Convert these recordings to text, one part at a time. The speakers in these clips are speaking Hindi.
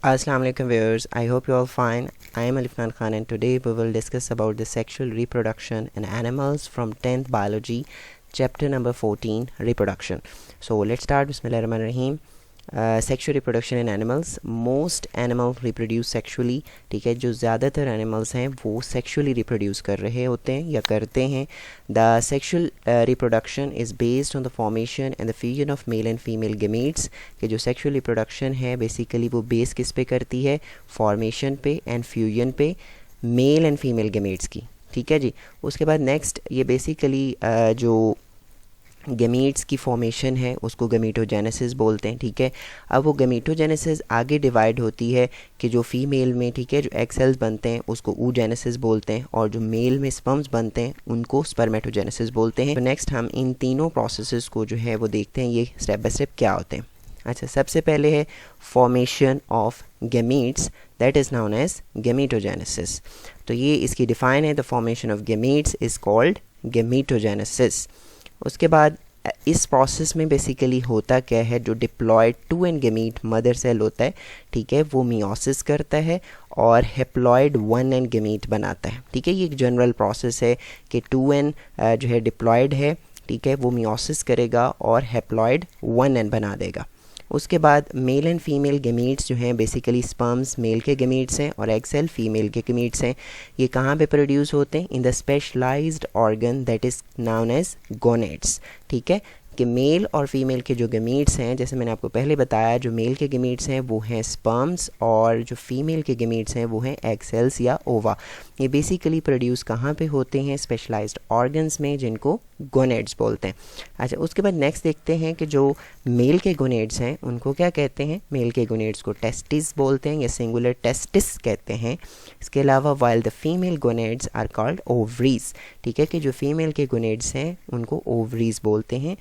Assalamu alaikum viewers, I hope you all fine. I am Alifnan Khan and today we will discuss about the sexual reproduction in animals from 10th biology chapter number 14 reproduction. So let's start. Bismillahirrahmanirrahim. Sexual reproduction in animals. Most animal reproduce sexually. ठीक है, जो ज़्यादातर एनिमल्स हैं वो सेक्शुअली रिप्रोड्यूस कर रहे होते हैं या करते हैं. The sexual reproduction is based on the formation and the fusion of male and female gametes. कि जो सेक्शुअल रिप्रोडक्शन है बेसिकली वो बेस किस पे करती है? फॉर्मेशन पे एंड फ्यूजन पे मेल एंड फीमेल गेमीट्स की. ठीक है जी. उसके बाद नेक्स्ट ये बेसिकली जो गमीट्स की फॉर्मेशन है उसको गमीटोजेनेसिस बोलते हैं. ठीक है, अब वो गमीटोजेनेसिस आगे डिवाइड होती है कि जो फीमेल में, ठीक है, जो एग सेल्स बनते हैं उसको oogenesis बोलते हैं और जो मेल में स्पर्म्स बनते हैं उनको स्पर्मेटोजेनेसिस बोलते हैं. तो नेक्स्ट हम इन तीनों प्रोसेसेस को जो है वो देखते हैं, ये स्टेप बाय स्टेप क्या होते हैं. अच्छा, सबसे पहले है formation of gametes, that is known as gametogenesis. तो ये इसकी डिफाइन है, the formation of gametes is called gametogenesis. उसके बाद इस प्रोसेस में बेसिकली होता क्या है, जो diploid 2n gamete mother cell होता है, ठीक है, वो मियोसिस करता है और हेप्लॉयड 1n गमीट बनाता है. ठीक है, ये एक जनरल प्रोसेस है कि 2n जो है डिप्लॉयड है, ठीक है, वो मियोसिस करेगा और हेप्लॉयड 1n बना देगा. उसके बाद मेल एंड फीमेल गमीट्स जो हैं बेसिकली स्पर्म्स मेल के गमीट्स हैं और एग सेल फीमेल के गमीट्स हैं. ये कहाँ पे प्रोड्यूस होते हैं? In the specialized organ that is known as gonads. ठीक है, कि मेल और फीमेल के जो गमीट्स हैं, जैसे मैंने आपको पहले बताया, जो मेल के गमीट्स हैं वो हैं स्पर्म्स और जो फीमेल के गमीट्स हैं वो हैं एग सेल्स या ओवा. ये बेसिकली प्रोड्यूस कहाँ पे होते हैं? स्पेशलाइज्ड ऑर्गन्स में, जिनको गोनेड्स बोलते हैं. अच्छा, उसके बाद नेक्स्ट देखते हैं कि जो मेल के गोनेड्स हैं उनको क्या कहते हैं? मेल के गोनेड्स को टेस्टिस बोलते हैं या सिंगुलर टेस्टिस कहते हैं. इसके अलावा while the female gonads are called ovaries. ठीक है, कि जो फीमेल के गोनेड्स हैं उनको ओवरीज बोलते हैं.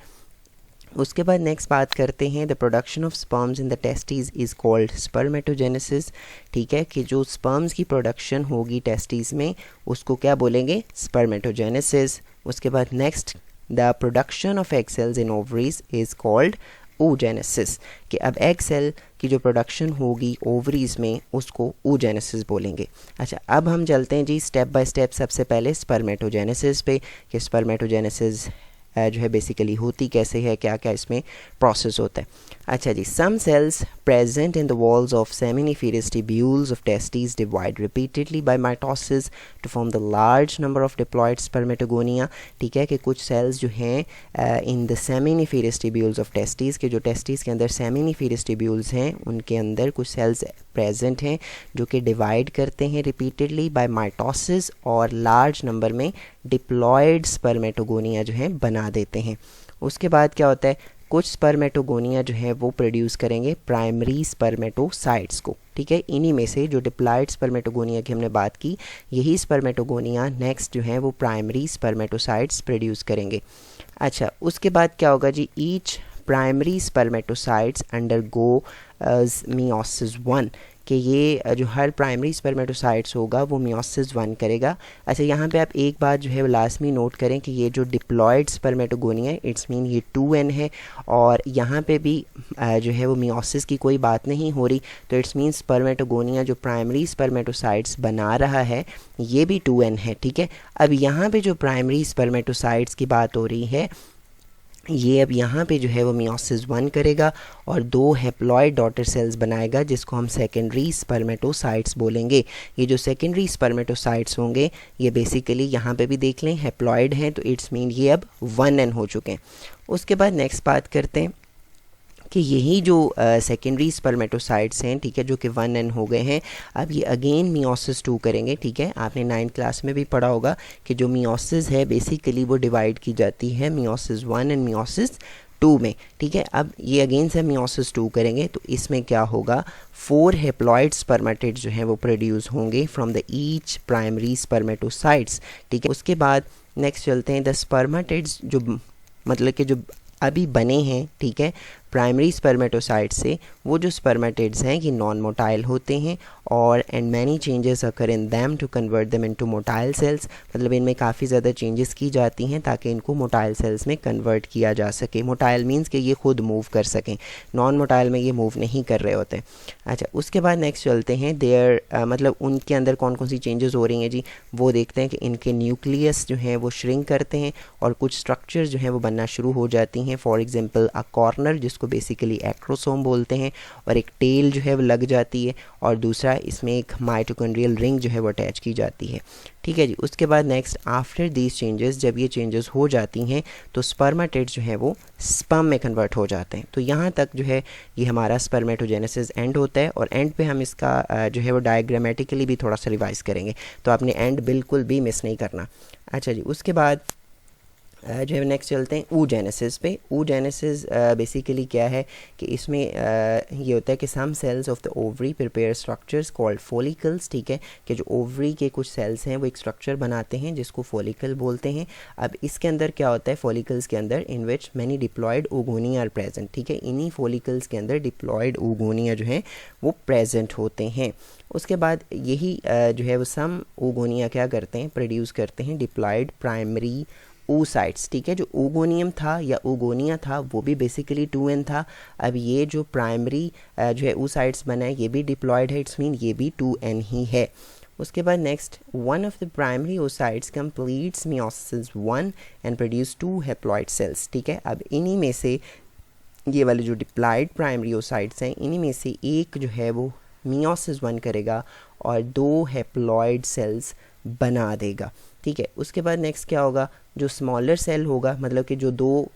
उसके बाद नेक्स्ट बात करते हैं, the production of sperms in the testis is called spermatogenesis. ठीक है, कि जो स्पर्म्स की प्रोडक्शन होगी टेस्टिस में उसको क्या बोलेंगे? स्पर्मेटोजेनेसिस. उसके बाद next, the production of egg cells in ovaries is called oogenesis. कि अब एग सेल की जो प्रोडक्शन होगी ओवरीज में उसको oogenesis बोलेंगे. अच्छा, अब हम चलते हैं जी स्टेप बाय स्टेप. सबसे पहले स्पर्मेटोजेनेसिस पे, कि स्पर्मेटोजेनेसिस जो है बेसिकली होती कैसे है, क्या क्या इसमें प्रोसेस होता है. अच्छा जी, some cells present in the walls of seminiferous tubules of testis divide repeatedly by mitosis to form the large number of diploid spermatogonia. ठीक है, कि कुछ सेल्स जो हैं in the seminiferous tubules of testis, के जो टेस्टिस के अंदर सेमिनिफेरस ट्यूब्यूल्स हैं उनके अंदर कुछ सेल्स प्रेजेंट हैं जो कि डिवाइड करते हैं रिपीटेडली बाय माइटोसिस और लार्ज नंबर में डिप्लॉयड स्पर्मेटोगोनिया जो है बना देते हैं. उसके बाद क्या होता है, कुछ स्पर्मेटोगोनिया जो है वो प्रोड्यूस करेंगे प्राइमरी स्पर्मेटोसाइट्स को. ठीक है, इन्हीं में से जो डिप्लॉयड स्पर्मेटोगोनिया की हमने बात की, यही स्पर्मेटोगोनिया नेक्स्ट जो है वो प्राइमरी स्पर्मेटोसाइट्स प्रोड्यूस करेंगे. अच्छा, उसके बाद क्या होगा जी, each primary spermatocytes undergo meiosis 1. कि ये जो हर प्राइमरी स्पर्मेटोसाइट्स होगा वो मियोसिस 1 करेगा. अच्छा, यहाँ पे आप एक बात जो है लाजमी नोट करें कि ये जो डिप्लॉयड स्पर्मेटोगोनिया है, इट्स मीन ये 2n है और यहाँ पे भी जो है वो मियोसिस की कोई बात नहीं हो रही. तो इट्स मीन स्पर्मेटोगोनिया जो प्राइमरी स्पर्मेटोसाइट्स बना रहा है ये भी 2n है. ठीक है, अब यहाँ पे जो प्राइमरी स्पर्मेटोसाइट्स की बात हो रही है, ये अब यहाँ पे जो है वो मियोसिस 1 करेगा और 2 हेप्लॉयड डॉटर सेल्स बनाएगा जिसको हम सेकेंडरी स्पर्मेटोसाइट्स बोलेंगे. ये जो सेकेंडरी स्पर्मेटोसाइट्स होंगे ये बेसिकली यहाँ पे भी देख लें हेप्लॉयड हैं, तो इट्स मीन ये अब 1n हो चुके हैं. उसके बाद नेक्स्ट बात करते हैं कि यही जो सेकेंडरी स्पर्मेटोसाइट्स हैं, ठीक है, जो कि 1n हो गए हैं, अब ये अगेन मियोसिस 2 करेंगे. ठीक है, आपने 9th क्लास में भी पढ़ा होगा कि जो मियोसिस है बेसिकली वो डिवाइड की जाती है मियोसिस 1 एंड मियोसिस 2 में. ठीक है, अब ये अगेन से मियोसिस 2 करेंगे तो इसमें क्या होगा, 4 हेप्लॉयड स्पर्मेटिड्स जो हैं वो प्रोड्यूस होंगे from the each primary spermatocytes. ठीक है, उसके बाद नेक्स्ट चलते हैं, द स्पर्मेटिड्स जो मतलब कि जो अभी बने हैं, ठीक है, प्राइमरी स्पर्मेटोसाइट से वो जो स्पर्मेटिड्स हैं ये नॉन मोटाइल होते हैं और and many changes occur in them to convert them into motile cells, मतलब इनमें काफ़ी ज़्यादा चेंजेस की जाती हैं ताकि इनको मोटाइल सेल्स में कन्वर्ट किया जा सके। मोटाइल मीन्स कि ये खुद मूव कर सकें, नॉन मोटाइल में ये मूव नहीं कर रहे होते। अच्छा, उसके बाद नेक्स्ट चलते हैं देयर मतलब उनके अंदर कौन कौन सी चेंजेस हो रही हैं जी, वो देखते हैं कि इनके न्यूक्लियस जो हैं वो श्रिंक करते हैं और कुछ स्ट्रक्चर्स जो हैं वो बनना शुरू हो जाती हैं। फॉर एग्जांपल अ कॉर्नर, जिसको बेसिकली एक्ट्रोसोम बोलते हैं, और एक टेल जो है वो लग जाती है, और दूसरा इसमें एक माइटोकॉन्ड्रियल रिंग जो है वो अटैच की जाती है। ठीक है जी। उसके बाद नेक्स्ट आफ्टर दीज चेंजेस, जब ये चेंजेस हो जाती हैं तो स्पर्मेटिड्स जो है वो स्पर्म में कन्वर्ट हो जाते हैं। तो यहाँ तक जो है ये हमारा स्पर्मेटोजेनेसिस एंड होता है, और एंड पे हम इसका जो है वो डायग्रामेटिकली भी थोड़ा सा रिवाइज करेंगे, तो आपने एंड बिल्कुल भी मिस नहीं करना। अच्छा जी, उसके बाद जो है नेक्स्ट चलते हैं oogenesis पे। oogenesis बेसिकली क्या है कि इसमें ये होता है कि some cells of the ovary prepare structures called follicles. ठीक है, कि जो ओवरी के कुछ सेल्स हैं वो एक स्ट्रक्चर बनाते हैं जिसको फॉलिकल बोलते हैं। अब इसके अंदर क्या होता है, फॉलिकल्स के अंदर in which many diploid oogonia are present. ठीक है, इन्हीं फॉलिकल्स के अंदर डिप्लॉयड ओगोनिया जो हैं वो प्रेजेंट होते हैं। उसके बाद यही जो है वो सम ओगोनिया क्या करते हैं, प्रोड्यूस करते हैं डिप्लॉयड प्राइमरी oocytes। ठीक है, जो ओगोनियम था या ओगोनिया था वो भी बेसिकली 2n था। अब ये जो प्राइमरी जो है oocytes बना है ये भी डिप्लॉयड है, इट्स मीन ये भी 2n ही है। उसके बाद next one of the primary oocytes completes meiosis 1 and produce 2 haploid cells. ठीक है, अब इन्हीं में से ये वाले जो डिप्लॉयड प्राइमरी oocytes हैं इन्हीं में से एक जो है वो meiosis 1 करेगा और 2 हैप्लॉइड सेल्स बना देगा। ठीक है, उसके बाद नेक्स्ट क्या होगा, जो स्मॉलर सेल होगा, मतलब कि जो दो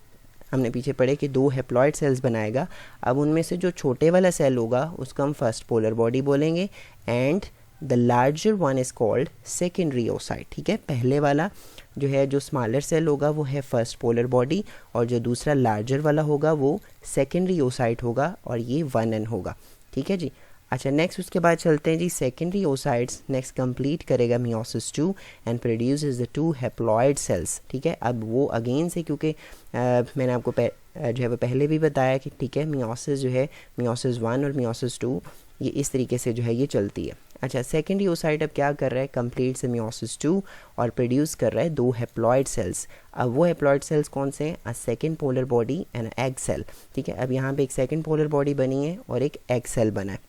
हमने पीछे पढ़े कि 2 हैप्लॉइड सेल्स बनाएगा, अब उनमें से जो छोटे वाला सेल होगा उसको हम फर्स्ट पोलर बॉडी बोलेंगे and the larger one is called secondary oocyte। ठीक है, पहले वाला जो है जो स्मॉलर सेल होगा वो है फर्स्ट पोलर बॉडी और जो दूसरा लार्जर वाला होगा वो सेकेंडरी oocyte होगा और ये 1n होगा। ठीक है जी। अच्छा, नेक्स्ट उसके बाद चलते हैं जी सेकेंडरी oocytes नेक्स्ट कंप्लीट करेगा meiosis 2 and produces the 2 haploid cells. ठीक है, अब वो अगेन से क्योंकि मैंने आपको जो है वो पहले भी बताया कि ठीक है meiosis जो है meiosis 1 और meiosis 2 ये इस तरीके से जो है ये चलती है। अच्छा, सेकेंडरी oocyte अब क्या कर रहा है, कंप्लीट से meiosis 2 और प्रोड्यूस कर रहा है 2 हैप्लॉइड सेल्स। अब वो हैप्लॉइड सेल्स कौन से हैं, a second polar body and egg cell. ठीक है, अब यहाँ पे एक सेकेंड पोलर बॉडी बनी है और एक एग सेल बना है।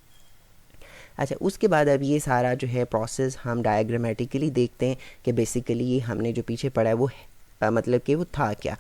अच्छा, उसके बाद अब ये सारा जो है प्रोसेस हम डायग्रामेटिकली देखते हैं कि बेसिकली ये हमने जो पीछे पढ़ा है वो मतलब कि वो था क्या।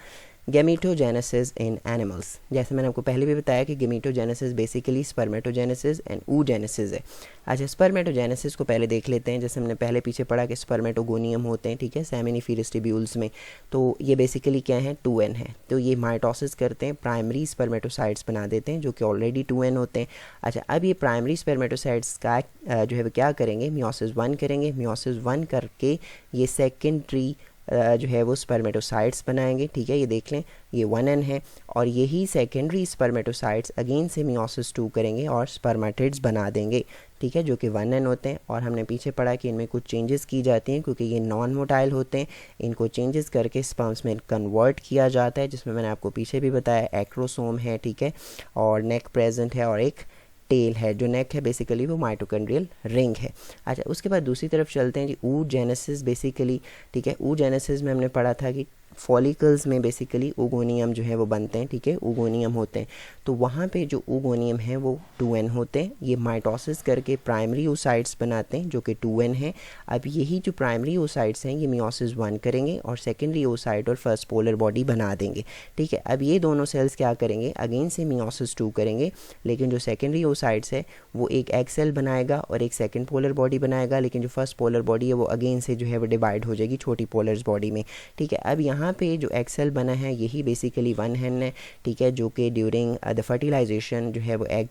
गैमेटोजेनेसिस इन एनिमल्स, जैसे मैंने आपको पहले भी बताया कि gametogenesis basically spermatogenesis and oogenesis है। अच्छा, स्पर्मेटोजेनेसिस को पहले देख लेते हैं। जैसे हमने पहले पीछे पढ़ा कि स्पर्मेटोगोनियम होते हैं, ठीक है, सेमिनिफेरस ट्यूब्यूल्स में, तो ये बेसिकली क्या है 2n है। तो ये माइटोसिस करते हैं, प्राइमरी स्पर्मेटोसाइट्स बना देते हैं जो कि ऑलरेडी 2n होते हैं। अच्छा, अब ये प्राइमरी स्पर्मेटोसाइट्स का जो है वो क्या करेंगे, meiosis 1 करेंगे, meiosis 1 करके ये सेकेंडरी जो है वो स्पर्मेटोसाइट्स बनाएंगे। ठीक है, ये देख लें ये 1n है और यही सेकेंडरी स्पर्मेटोसाइट्स अगेन से meiosis 2 करेंगे और स्पर्मेटिड्स बना देंगे। ठीक है, जो कि 1n होते हैं और हमने पीछे पढ़ा कि इनमें कुछ चेंजेस की जाती हैं क्योंकि ये नॉन मोटाइल होते हैं, इनको चेंजेस करके स्पर्म्स में कन्वर्ट किया जाता है, जिसमें मैंने आपको पीछे भी बताया एक्रोसोम है। ठीक है, और नेक प्रेजेंट है और एक टेल है, जो नेक है बेसिकली वो माइटोकॉन्ड्रियल रिंग है। अच्छा, उसके बाद दूसरी तरफ चलते हैं जी oogenesis बेसिकली। ठीक है, oogenesis में हमने पढ़ा था कि फॉलिकल्स में बेसिकली ओगोनियम जो है वो बनते हैं। ठीक है, ओगोनियम होते हैं, तो वहाँ पे जो ओगोनियम है वो 2n होते हैं। ये माइटोसिस करके प्राइमरी oocytes बनाते हैं जो कि 2n है। अब यही जो प्राइमरी oocytes हैं ये meiosis 1 करेंगे और सेकेंडरी oocyte और फर्स्ट पोलर बॉडी बना देंगे। ठीक है, अब ये दोनों सेल्स क्या करेंगे, अगेन से meiosis 2 करेंगे, लेकिन जो सेकेंडरी oocytes है वो एक एग सेल बनाएगा और एक सेकेंड पोलर बॉडी बनाएगा, लेकिन जो फर्स्ट पोलर बॉडी है वो अगेन से जो है वो डिवाइड हो जाएगी छोटी पोलर्स बॉडी में। ठीक है, अब यहाँ पे जो एग सेल बना है यही बेसिकली 1n है। ठीक है, जो कि ड्यूरिंग द फर्टिलाइजेशन जो है वो एग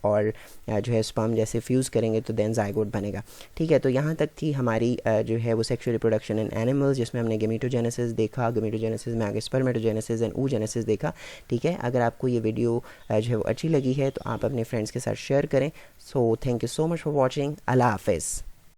और जो है स्पर्म जैसे फ्यूज़ करेंगे तो देन जाइगोट बनेगा। ठीक है, तो यहाँ तक थी हमारी जो है वो सेक्सुअल रिप्रोडक्शन इन एनिमल्स, जिसमें हमने गैमेटोजेनेसिस देखा, गैमेटोजेनेसिस में आगे स्पर्मेटोजेनेसिस एंड oogenesis देखा। ठीक है, अगर आपको ये वीडियो जो है वो अच्छी लगी है तो आप अपने फ्रेंड्स के साथ शेयर करें। So thank you so much for watching. अल्लाह हाफिज़।